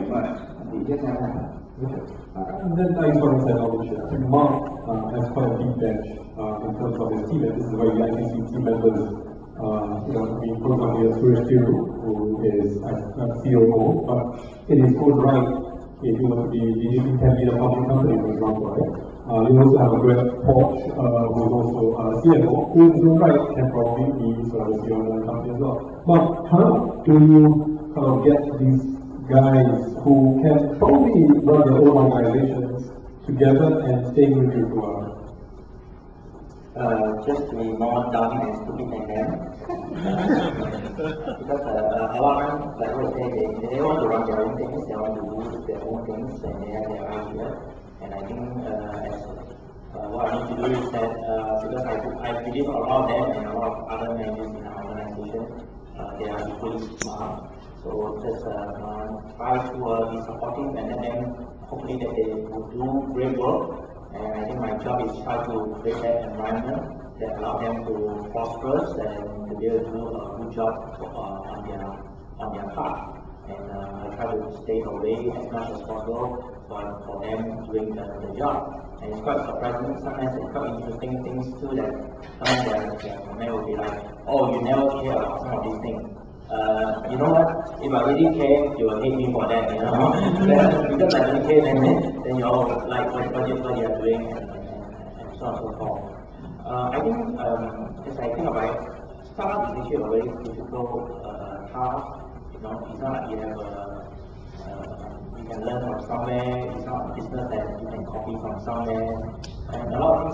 very much. Just have that. And then I just want to say, I think Mark has quite a deep bench in terms of his team, and this is where you actually see team members, being for example, Suresh Thiru, who is a COO, but in his own right, if you want to be, he can lead a public company, for example, right? You also have a Greg Porsche, who is also a CFO, who in his own right can probably be sort of a CEO of the company as well. But how do you get these guys who can probably run their own organizations together and stay with you to just to be more dumb and stupid than them. Because a lot of them, like what I say, they want to run their own things, they want to do their own things, and they have their idea. And I think what I need to do is that, because I believe a lot of them and a lot of other managers in our organization, they are equally smart. So just try to be supportive and then hopefully that they will do great work. And I think my job is try to create that environment that allow them to prosper and to be able to do a good job on their part. And I try to stay away as much as possible for them doing the job. And it's quite surprising, sometimes it's quite interesting things too, that sometimes their comment will be like, oh, you never care about some of these things. You know what? If I really care, you will hate me for that, you know? Because I don't care, then you all like what you are doing and so on and so forth. I think, as I think about it, startup is actually a very difficult task. You know, it's not like you have you can learn from somewhere. It's not a business that you can copy from somewhere. And a lot of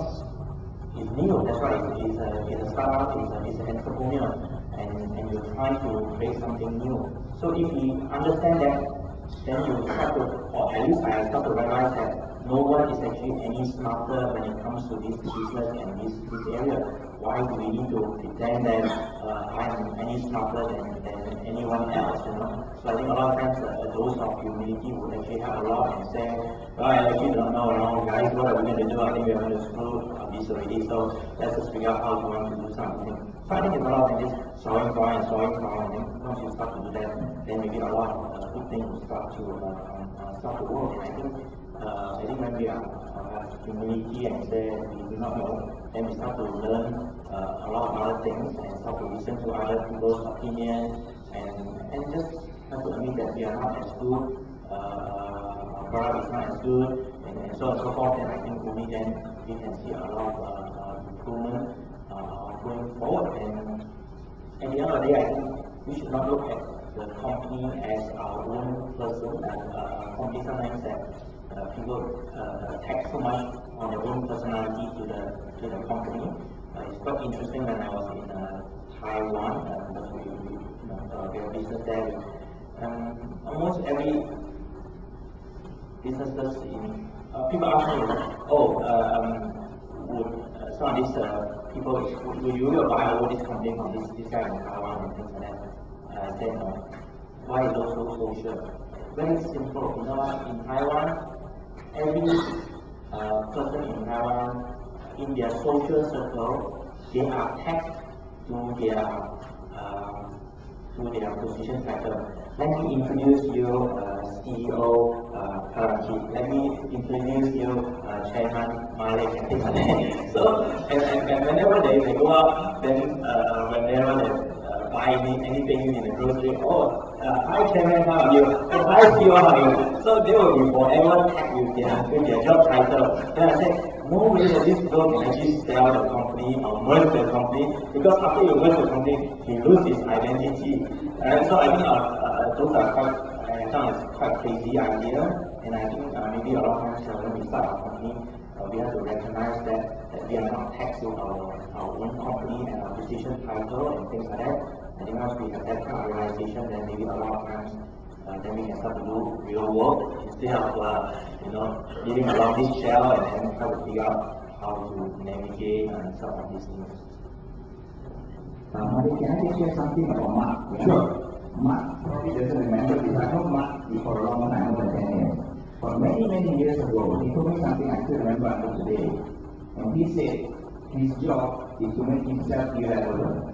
things is new. That's why it's a startup. It's an entrepreneur. And you're trying to create something new. So if you understand that, then you start to, or at least I start to realize that no one is actually any smarter when it comes to this business and this area. Why do we need to pretend that I am any smarter than anyone else, you know? So I think a lot of times a dose of humility would actually help a lot and say, well, I actually don't know, guys, what are we going to do? I think we're going to screw this already, so let's just figure out how we want to do something. So I think it's a lot of just solving problems, and then once you start to do that, then maybe a lot of good things will start to work. And I think when we have humility and say we do not know, then we start to learn a lot of other things and start to listen to other people's opinions and just have to admit that we are not as good, our product is not as good, and so on and so forth. And I think only then we can see a lot of improvement going forward. And at the end of the day, I think we should not look at the company as our own person. Company sometimes that people attack so much on their own personality to the company. It's quite interesting when I was in Taiwan, because we have business there. Almost every businesses in people ask me, would some of these people would you buy all this company from this guy in Taiwan and things like that? I said no. Why is it so social? Very simple. You know what? In Taiwan, every person in Taiwan, in their social circle, they are tagged to their position title. Let me introduce you CEO Karamjit. Let me introduce you Chairman Malek and things like that. So, and whenever they go out, then whenever they buy anything in the grocery, hi Chairman, how are you? Hi CEO, how are you? So they will be forever tagged with their job title. Then I say, no way that this girl can actually sell the company or merge the company, because after you merge the company, he loses his identity. So I think those are quite crazy idea, and I think maybe a lot of times when we start our company, we have to recognize that we are not tagged to our own company and our position title and things like that. I think once we have that kind of realization, then maybe a lot of times then we can start to do real work instead of living around this shell and then try to figure out how to navigate and some of these things. Can I share something about Mark? Yeah? Sure. Mark probably doesn't remember this. I know Mark for a long time, over 10 years. But many years ago, he told me something I still remember until today. And he said his job is to make himself irrelevant.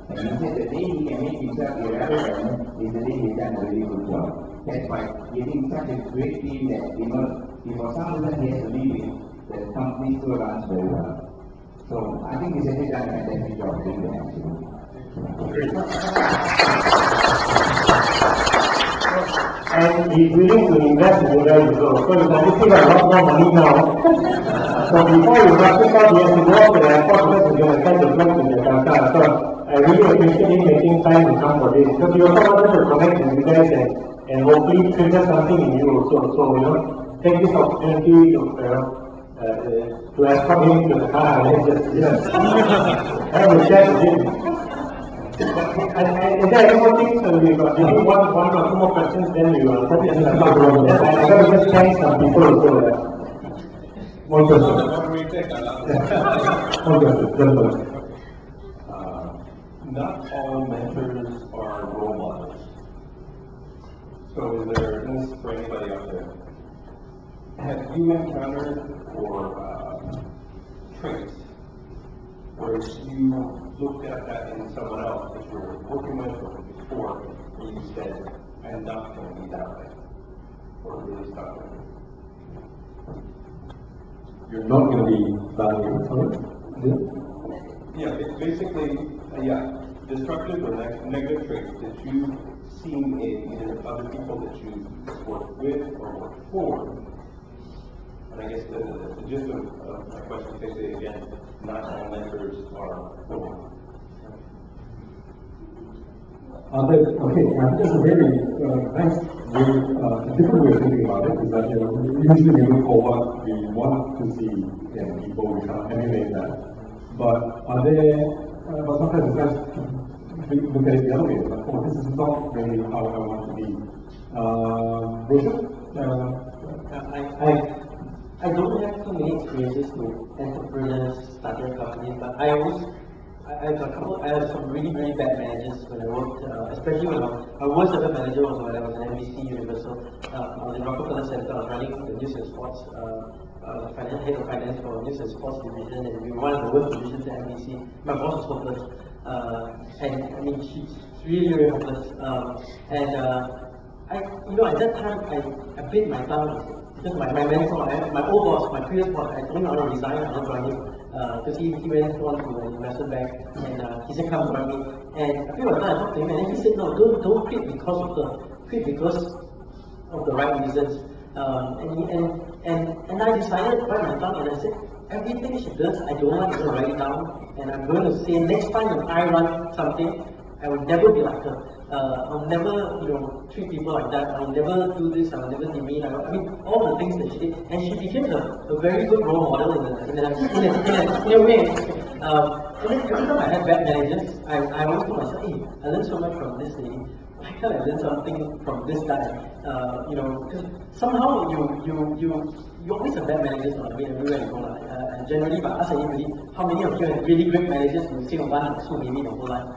And he said the day he can make himself irrelevant is the day he's done a really good job. That's why getting such a great team that, you know, if for some reason he has to leave it, the company still runs very well. So I think he's actually done a fantastic job doing that actually. And he's willing to invest in you guys as well. So he's obviously got a lot more money now. So before you rush it out, he has to go up to the airport because he's going to send the flight to Jakarta. So I really appreciate him making time to come for this. Because he also wanted to connect with you guys and hopefully trigger something in you also. So, you know, take this opportunity to escort him to the car and just have a chat with him. And there are any more things we got? Maybe one or two more questions, then we will put it in the program. I got to just thank some people also. One question. One question. Not all mentors are role models. So is there this for anybody out there? Have you encountered traits where you looked at that in someone else that you were working with or before, and you said, I'm not going to be that way, or really stuck with it? You're not going to be that way, Yeah, basically, destructive or negative traits that you've seen in either other people that you work with or work for. And I guess the gist of my question is basically, again, not all mentors are role. Okay, I think that's a very nice way, a different way of thinking about it is that, you know, usually we look for what we want to see in people, we kind of emulate that. But are there, but sometimes it's nice to look at it the other way, like, oh, this is not really how I want to be. Roshan? I don't have too many experiences with entrepreneurs starting companies, but I had some really bad managers when I worked, especially when my worst ever manager was when I was in NBC Universal. I was in Rockefeller Center, I was running the news and sports, head of finance for news and sports division, and we were one of the worst divisions at NBC. My boss was hopeless, and I mean, she's really hopeless. At that time, I bit my tongue. Because my mentor, my old boss, my previous boss, I told him I want to resign, I want to join him. Because he went on to an investment bank and he said, come join me. And a few of the time I talked to him and then he said, no, don't quit because of her, quit because of the right reasons. And I decided to bite my tongue and I said, everything she does, I don't like to write it down. And I'm going to say, next time when I run something, I will never be like her. I'll never, treat people like that. I'll never do this. I'll never demean. I mean, all the things that she did, and she became a very good role model in a way. And then every time I had bad managers, I always told myself, hey, I learned so much from this lady. Why can't I learn something from this guy? Because somehow you always have bad managers on everywhere you go. And generally, if I ask anybody, how many of you have really great managers? You will say one or two maybe the whole life.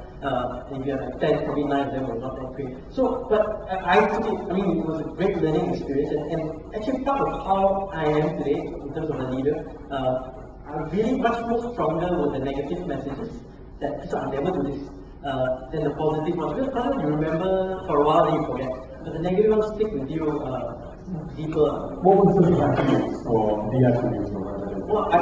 If you have like 10, probably 9 of them were not that great. So, but I took it, it was a great learning experience. And actually, part of how I am today, in terms of a leader, I'm really much more stronger with the negative messages that, so I'll never do this, than the positive ones. Because sometimes you remember for a while, then you forget. But the negative ones stick with you deeper. What was the attributes or the attributes or whatever? Well, you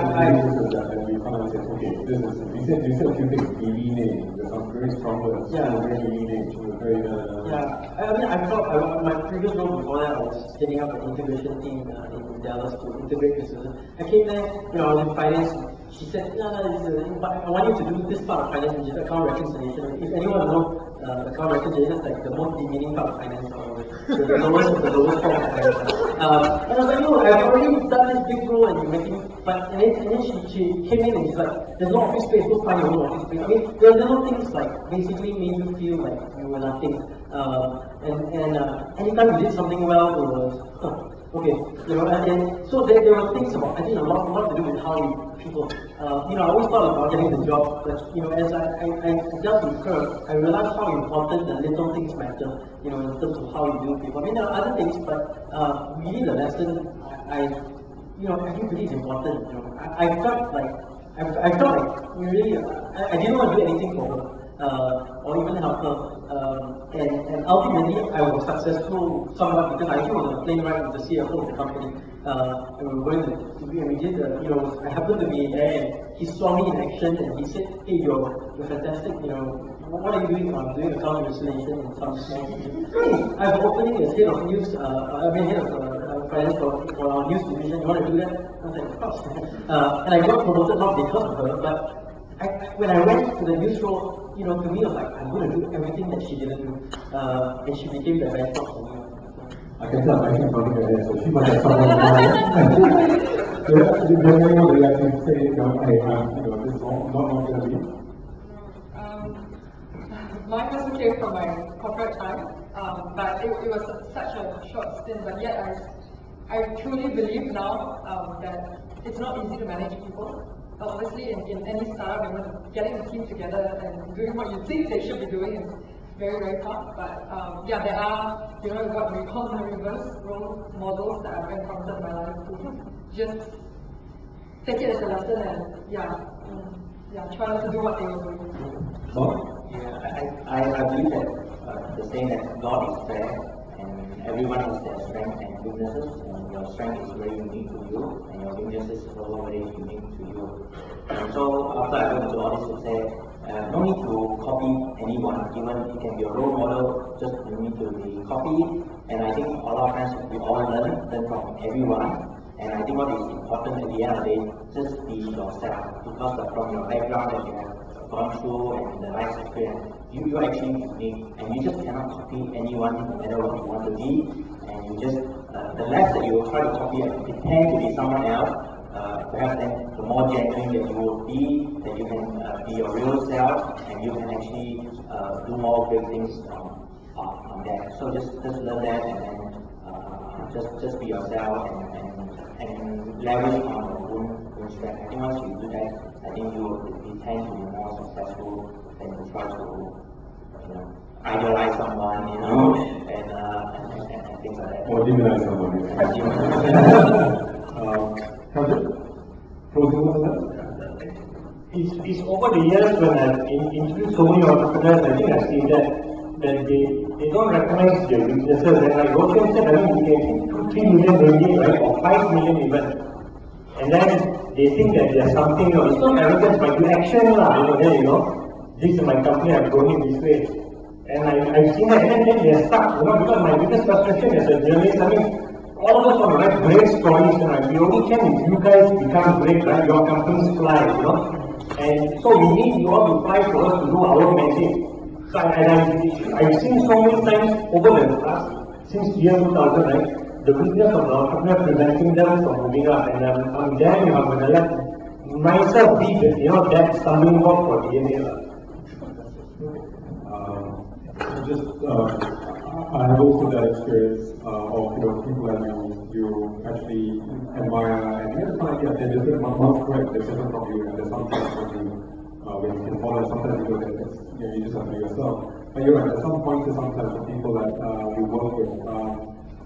kind of said, okay, this is, you said a few things, the leading, there's some very strong words, very leading, very, I thought, my previous role before that, I was setting up an integration team in Dallas to integrate businesses. I came there, I was in finance. She said, I want you to do this part of finance, which is account reconciliation. If anyone knows account reconciliation, it's like the most demeaning part of finance, or the lowest of the lowest form of finance. And I was like, I've already done this big role and you're making, and then she came in and she's like, there's no office space, go find your own office space. There are little things like basically made you feel like you were nothing. Anytime you did something well, it was, okay, and so there were things about, I think a lot to do with how people, I always thought about getting the job, but as I dealt with her, I realized how important the little things matter, in terms of how you do people. There are other things, but really the lesson, everybody is important. I felt like we really, I didn't want to do anything for her, or even help her. And ultimately, I was successful somewhat because I actually was on a plane ride with the CFO of the company. And we were going to and we did, I happened to be there, and he saw me in action, and he said, "Hey, you're fantastic, what are you doing?" I'm doing account reconciliation and some small things. "Hey, I have an opening as head of news, head of finance for our news division. You want to do that?" I was like, "Of course." And I got promoted not because of her, but when I went to the news role, to me, I was like, I'm going to do everything that she didn't do. And she became the benchmark for me. I can tell, I can tell her, so she must have someone in mind. Did anyone react and say, hey, this is not going to be? Mine also came from my corporate time, but it was such a short stint, but yet I truly believe now that it's not easy to manage people. Obviously, in any startup, getting a team together and doing what you think they should be doing is very, very tough. But there are, what we call the reverse role models that I've encountered in my life to just take it as a lesson and try not to do what they were doing. I believe that the saying that God is fair and everyone has their strengths and weaknesses, and your strength is very unique to you, and your weaknesses is also very unique to you. And so after I went to all this to say, no need to copy anyone, even it can be a role model, just you need to be copied. And I think a lot of times we all learn from everyone. And I think what is important at the end of the day, just be yourself, because from your background that you have gone through and the life experience, you're actually unique, and you just cannot copy anyone no matter what you want to be. And you just, the less that you try to copy and pretend to be someone else, perhaps then the more genuine that you will be, that you can be your real self, and you can actually do more great things on that. So just learn that, and then just be yourself and leverage on your own strength. I think once you do that, I think you tend to be more successful than to try to idealize someone, and things like that. Or demonize someone. Closing on that? It's over the years when I've introduced so many entrepreneurs, I think I've seen that they don't recognize their weaknesses. And like Roshan said, we can 2-3 million ringgit, right, or 5 million even. And then they think that there's something, it's not arrogance, but you action, this is my company, I've grown it this way. And I've seen that, and then they're stuck, because my biggest frustration as a journalist, all of us want to write great stories, and we only can if you guys become great, right? Your companies fly, And so we need you all to fly for us to do our magic. So I've seen so many times over the past, since year 2000, right? The business of the entrepreneur preventing them from moving up, and I'm damn if I'm going to let myself be that stumbling block for DNA. I have also that experience of people that you actually admire, and you find they're different. One's correct, they're different from you, and there's sometimes when you can follow, sometimes you look at it, you just have to be yourself. But you're right, at some point, sometimes the people that you work with,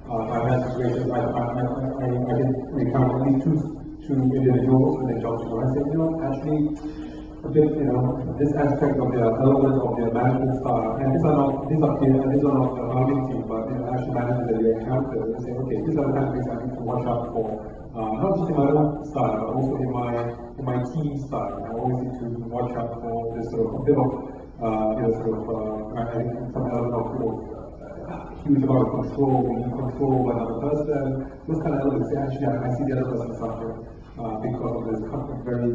I've had situations, I can recount at least two individuals when they jobs where I say, actually, a bit, this aspect of their element of their management style, and these are not the founding team, but actually managers that you encounter, and say, okay, these are the kind of things I need to watch out for, not just in my own style, but also in my team style. I always need to watch out for this sort of a bit of, I think some element of huge amount of control, being controlled by another person. Those kind of elements, actually, I see the other person suffer. Because of this very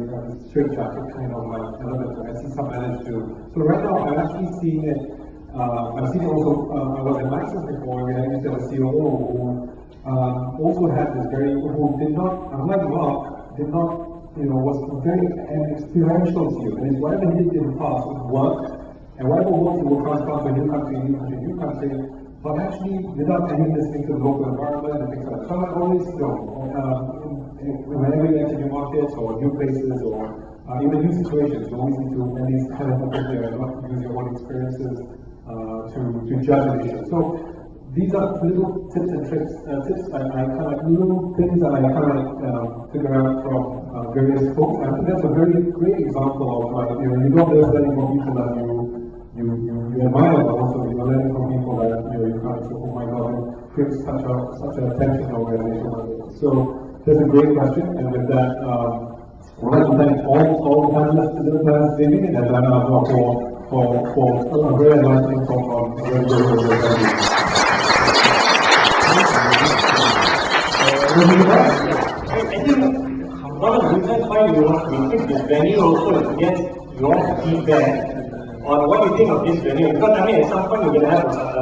straight jacket kind of element that I see some manage to. So right now I'm actually seeing it, I've seen it also, I was in Maxis before, and I used to have a COO who also had this who did not, unlike Mark, was very experiential to you. And whatever he did in the past worked, and whatever worked he will transfer to a new country, but actually without any listening to the local environment and things like that. So I always whenever you enter new markets or new places or even new situations, you always need to at least kind of open there and not use your own experiences to judge an issue. So these are little tips and tricks, little things that I figure out from various folks. I think that's a very great example of you don't just let more people you admire, but also you're learning from people that you can't say, oh my god, it creates such a tension in organization like this. So that's a great question, and with that, we'd like to thank all the panelists this evening, and then for a very enlightening talk on I think one of the reasons why we picked this venue also is to get your feedback on what you think of this venue. Because I mean, at some point we're going to have